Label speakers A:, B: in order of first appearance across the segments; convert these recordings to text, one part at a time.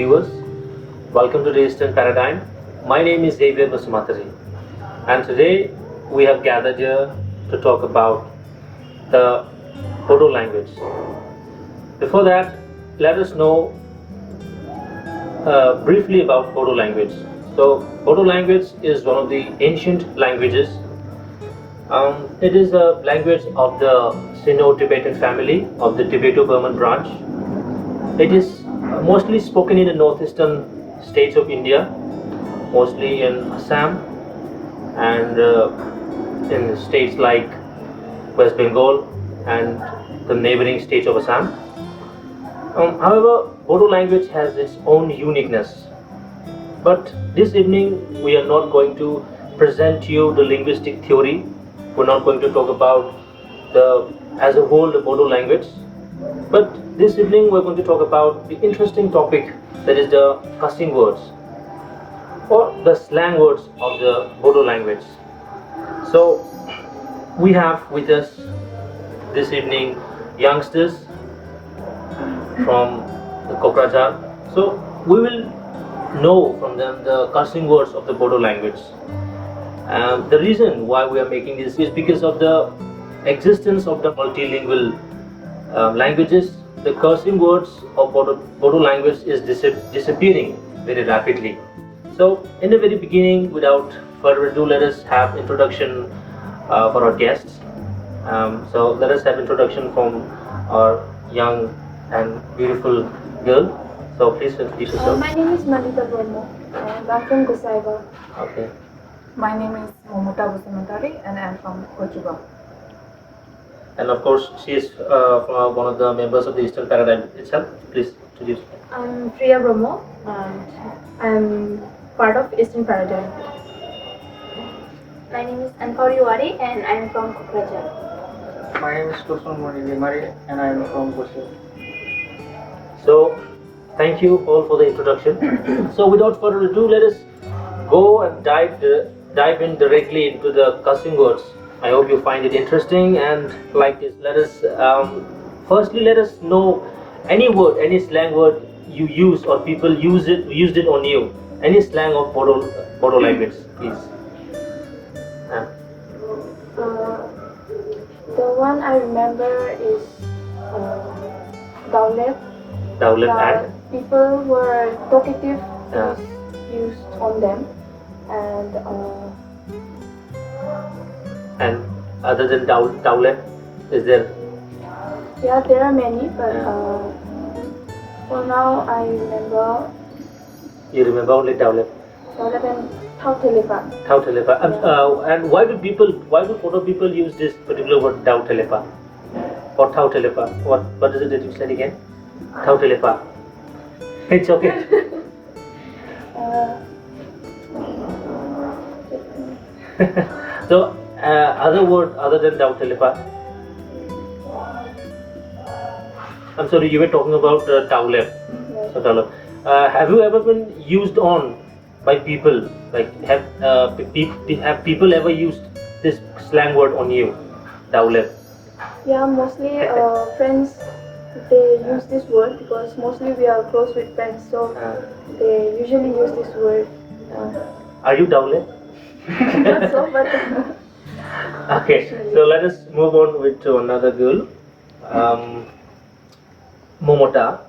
A: viewers. Welcome to the Easternparadigm. My name is Xavier Basumatari, and today we have gathered here to talk about the Bodo language. Before that, let us know briefly about Bodo language. So, Bodo language is one of the ancient languages. It is a language of the Sino-Tibetan family of the Tibeto-Burman branch. It is mostly spoken in the northeastern states of India, mostly in Assam and in states like West Bengal and the neighboring states of Assam. However, Bodo language has its own uniqueness. But this evening we are not going to present you the linguistic theory. We're not going to talk about as a whole the Bodo language. But this evening we're going to talk about the interesting topic, that is the cussing words or the slang words of the Bodo language. So we have with us this evening youngsters from the Kokrajhar. So we will know from them the cursing words of the Bodo language. The reason why we are making this is because of the existence of the multilingual languages. The cursing words of Bodo language is disappearing very rapidly. So in the very beginning, without further ado, let us have introduction for our guests. So let us have introduction from our young and beautiful girl. So please introduce yourself.
B: My name is Tibeto-Burman and I'm from Gusaiba.
A: Okay.
C: My name is Bodo and I am from Portugal.
A: And of course, she is from one of the members of the Easternparadigm itself. Please introduce.
B: I'm Priya Brahmo and I'm part of Easternparadigm. My name is Ankauriwari and I'm from Kokrajhar.
D: My name is Kusum Mari and I am from Bodo.
A: So, thank you all for the introduction. So, without further ado, let us go and dive in directly into the cussing words. I hope you find it interesting and like this. Let us firstly let us know any word, any slang word you use or people used it on you. Any slang of Bodo language, please.
B: The one I remember is Daulep.
A: Daulep and
B: people were talkative is used on them,
A: and other than Daulep, is there?
B: Yeah, there are many, but for now I remember.
A: You remember only Daulep.
B: Daulep and Tautelepa.
A: Tautelepa. And why do Bodo people use this particular word Tautelepa or Tautelepa? What is it that you said again? Tautelepa. It's okay. So other word other than Tautelepa. I'm sorry, you were talking about Taulep.
B: Yes.
A: So Taulep. Have you ever been used on by people? Like have people ever used this slang word on you, Daulep?
B: Yeah, mostly friends. They use this word because mostly we are close with friends, so they usually use this word.
A: Are you Daulep?
B: Not so, but
A: Okay, so let us move on to another girl, Momota.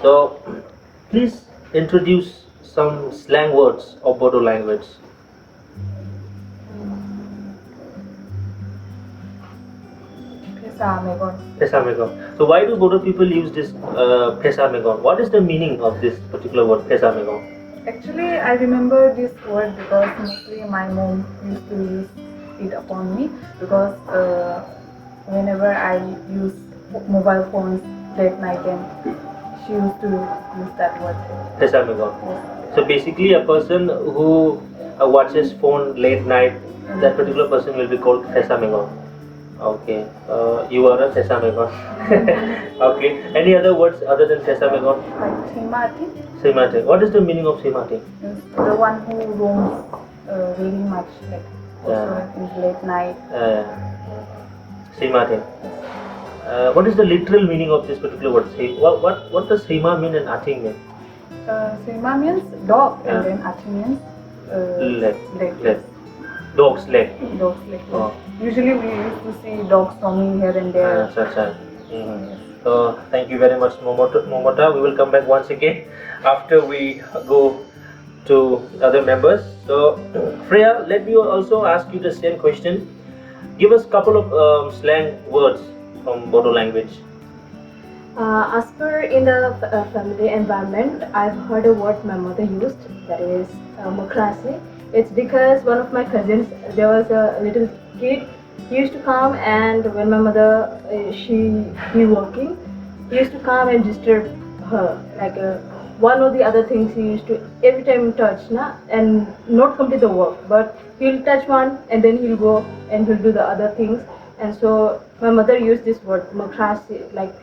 A: So please introduce some slang words of Bodo language. Pesamegon. So why do Bodo people use this Pesamegon? What is the meaning of this particular word Pesamegon?
C: Actually, I remember this word because mostly my mom used to use it upon me because whenever I use mobile phones late night and she used to use that word.
A: Pesamegon.
C: Yes.
A: So basically a person who watches phone late night, that particular person will be called Pesamegon. Okay, you are a Pesamegon. Okay, any other words other than Pesamegon?
C: Like Simati,
A: Simati. What is the meaning of Simati?
C: is the one who roams very much, like also in late night.
A: Simati. What is the literal meaning of this particular word? What does Sima mean and Ating mean?
C: Sima means dog,
A: Yeah.
C: and then Achi means
A: Leg.
C: leg.
A: Leg. Dog's leg.
C: Dog's leg.
A: Oh.
C: Usually we used to see dogs roaming here and there.
A: Such. So thank you very much, Momota. We will come back once again after we go to other members. So Freya, let me also ask you the same question. Give us a couple of slang words from Bodo language.
B: As per in the family environment, I've heard a word my mother used, that is mokrasi. It's because one of my cousins, there was a little kid, he used to come, and when my mother, she be working, he used to come and disturb her, like one or the other things he used to every time touch, and not complete the work, but he'll touch one and then he'll go and he'll do the other things. And so my mother used this word mokrasi, like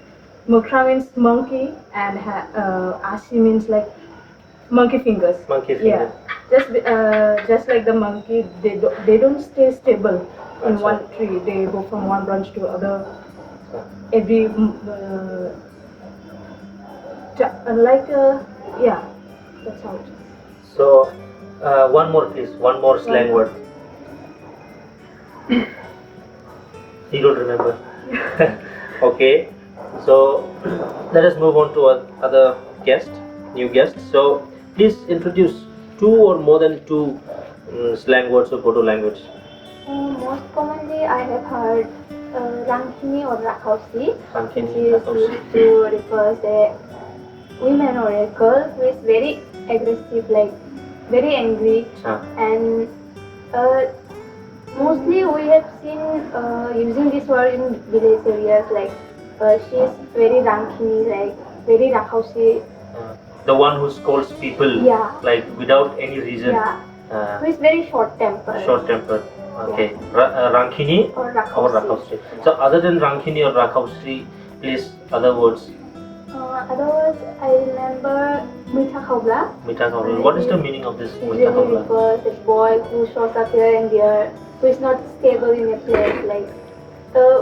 B: mukra means monkey, and asi means like monkey fingers.
A: Monkey fingers.
B: Yeah, just like the monkey, they don't stay stable in
A: Achha.
B: one tree. They go from one branch to other. Every yeah, that's how it is.
A: So one more please, one more slang word. You don't remember? Okay. So let us move on to other new guests. So please introduce two or more than two slang words of Bodo language.
B: Most commonly, I have heard Rankini or Rakhausi,
A: Rankini,
B: which is
A: Rakhausi.
B: used to refer a woman or a girl who is very aggressive, like very angry, and mostly we have seen using this word in village areas, like she is very Rankini, like very Rakhausi.
A: The one who scolds people
B: Yeah.
A: like without any reason.
B: Yeah, who is very short-tempered.
A: Short tempered. Okay. Rankini
B: Or
A: or
B: Rakhausi.
A: Rakhausi. So other than Rankini or Rakhausi, please other words.
B: Otherwise, I remember Mitha Khobla.
A: Mita Kaula. What is the meaning of this Mita
B: Usually
A: Kaula?
B: refers a boy who shows up here and there, who is not stable in a place. Like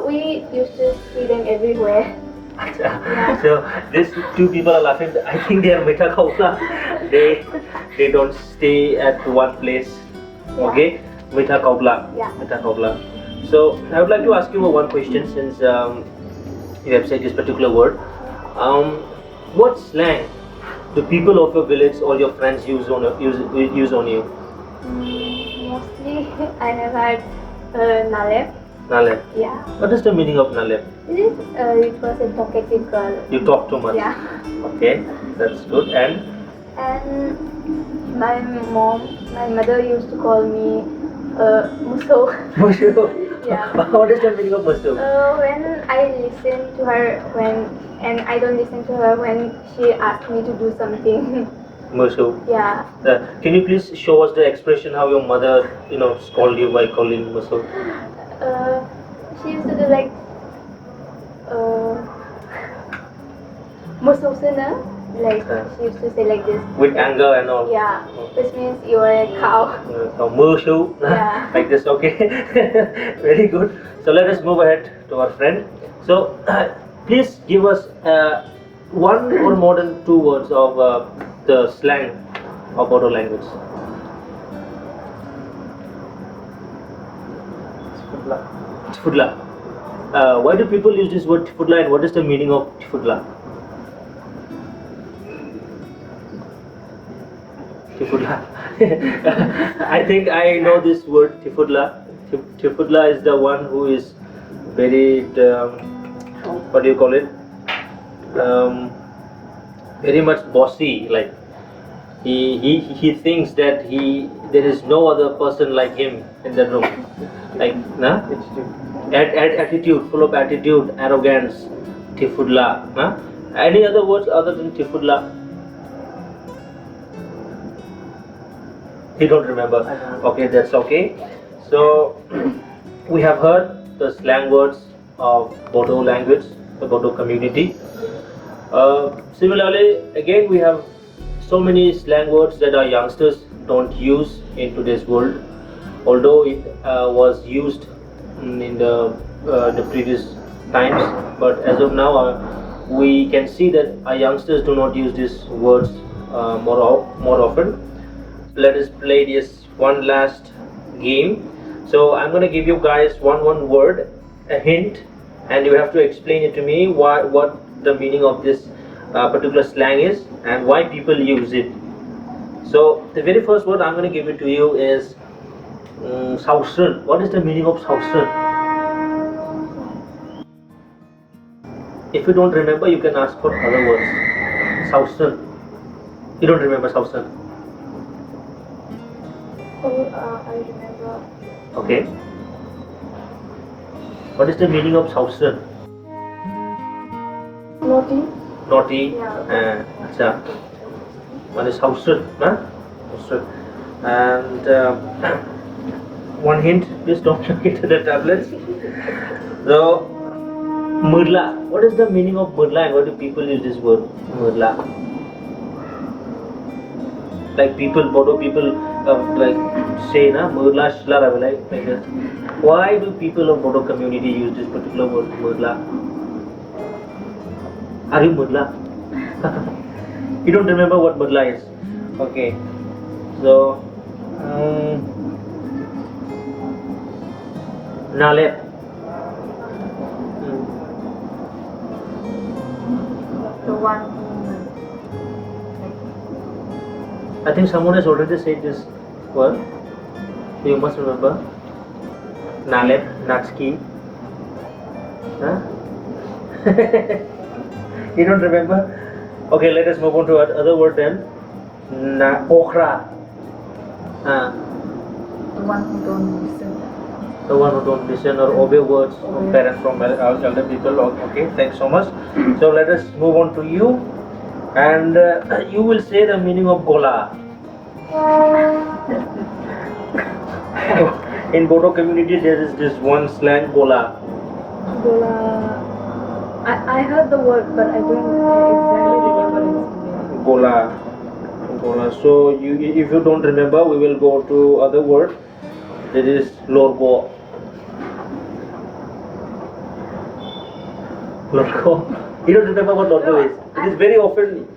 B: we used to see them everywhere.
A: So these two people are laughing. I think they are Mita Kaula. They don't stay at one place.
B: Yeah.
A: Okay, Mita Kaula.
B: Yeah.
A: Mita Kaula. So I would like to ask you one question since you have said this particular word. What slang do people of your village or your friends use on you?
B: Mostly, I have heard Nalep.
A: Nalep.
B: Yeah.
A: What is the meaning of Nalep?
B: It was a talkative girl.
A: You talk too much.
B: Yeah.
A: Okay, that's good. And
B: And my mother used to call me Muso.
A: Mushu.
B: Yeah.
A: What is the meaning of Mushu?
B: When I listen to her and I don't listen to her when she asks me to do something.
A: Mushu.
B: Yeah.
A: Can you please show us the expression how your mother, scold you by calling Mushu?
B: She used to do like Musosana. Like she used to say like this.
A: With anger and all.
B: Yeah. Which means you are a cow.
A: Mushu.
B: Yeah.
A: Like this, okay. Very good. So let us move ahead to our friend. So please give us one or more than two words of the slang of Bodo language. Tifudla. Why do people use this word tifudla and what is the meaning of tifudla? Tifudla. I think I know this word tifudla. Tifudla is the one who is very, what do you call it? Very much bossy. Like he thinks that there is no other person like him in the room. Like, nah? Attitude, full of attitude, arrogance, tifudla. Nah? Any other words other than tifudla? You don't remember? Okay, that's okay. So we have heard the slang words of Bodo language, the Bodo community. Similarly, again we have so many slang words that our youngsters don't use in today's world, although it was used in the previous times. But as of now, we can see that our youngsters do not use these words more often. Let us play this one last game. So I'm gonna give you guys one word, a hint, and you have to explain it to me what the meaning of this particular slang is and why people use it. So the very first word I'm gonna give it to you is Sausran. What is the meaning of Sausran? If you don't remember, you can ask for other words. Sausran. You don't remember Sausran?
B: I remember.
A: Okay. What is the meaning of Sausran?
B: Naughty.
A: Naughty.
B: Yeah.
A: Acha. One is Sausran, huh? Sausran. And one hint, please don't look into the tablets. So, Murla. What is the meaning of Murla and why do people use this word? Murla. Like people, Bodo people like say, na, Murla Shlara, like this. Why do people of Bodo community use this particular word, Murla? Are you Murla? You don't remember what Murla is? Okay. So, Nalep.
C: The one who
A: I think someone has already said this word. You must remember. Nalep, Natski. Huh? You don't remember? Okay, let us move on to other word then. Okra.
C: the one who don't listen.
A: The one who don't listen or obey words of parents from elder people. Okay, thanks so much. So let us move on to you, and you will say the meaning of gola. In Bodo community, there is this one slang gola.
B: Gola. I heard the word, but I don't exactly remember its meaning.
A: Gola. So if you don't remember, we will go to other word. That is lorgo. Lorgo. You don't remember what lorgo
B: No,
A: is? It is very often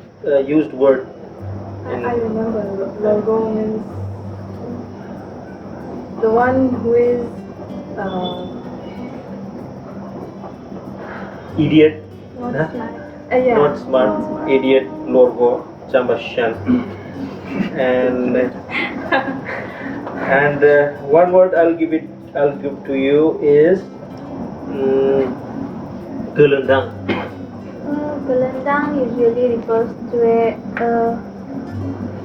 A: used word.
B: I remember. Logo means the one who is
A: Idiot.
B: not
A: Huh?
B: smart. Yeah,
A: Not smart. Idiot. Lorgo. Chambashan. And one word I'll give to you is Gulundang.
E: Gelandang usually refers to a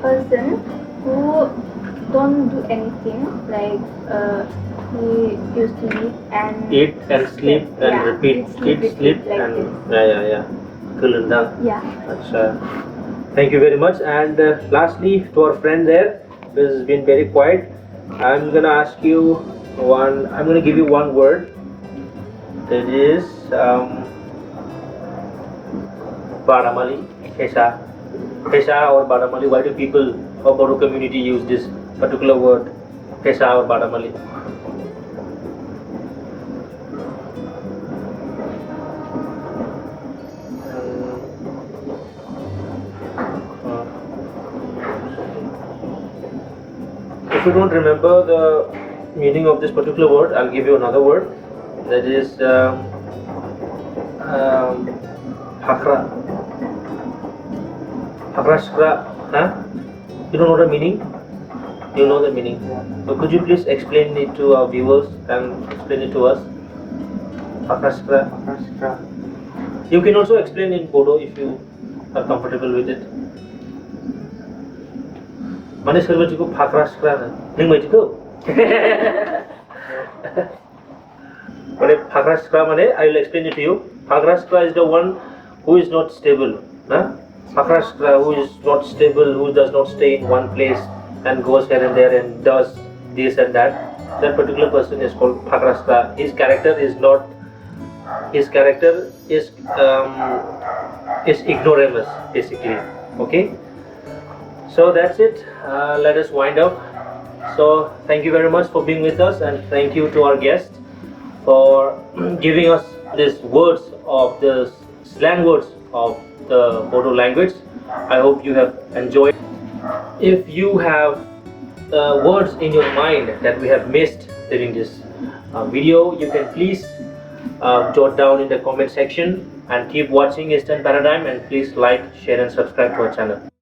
E: person who don't do anything, like he used to
A: Eat and sleep and
E: yeah,
A: repeat. Eat, sleep
E: like
A: and
E: this.
A: yeah. Gulundang.
E: Yeah.
A: Thank you very much. And lastly, to our friend there, who has been very quiet, I'm gonna ask you one. I'm gonna give you one word. That is Baramali, Hesha or Baramali. Why do people of Bodo community use this particular word, Hesha or Baramali? If you don't remember the meaning of this particular word, I'll give you another word. That is Hakra. Hakrashkra. Huh? You don't know the meaning? You know the meaning. So could you please explain it to our viewers and explain it to us? Hakrashkra. You can also explain in Bodo if you are comfortable with it. Mane serbajiku Hakrashkra. Ning maitiku? Mane Hakrashkra mane, I will explain it to you. Hakrashkra is the one who is not stable. Huh? Hakrashkra, who is not stable, who does not stay in one place and goes here and there and does this and that. That particular person is called Hakrashkra. His character is ignoramus, basically. Okay. So that's it. Let us wind up. So thank you very much for being with us, and thank you to our guest for giving us these words of the slang words of the Bodo language. I hope you have enjoyed. If you have words in your mind that we have missed during this video, you can please jot down in the comment section, and keep watching Eastern Paradigm, and please like, share and subscribe to our channel.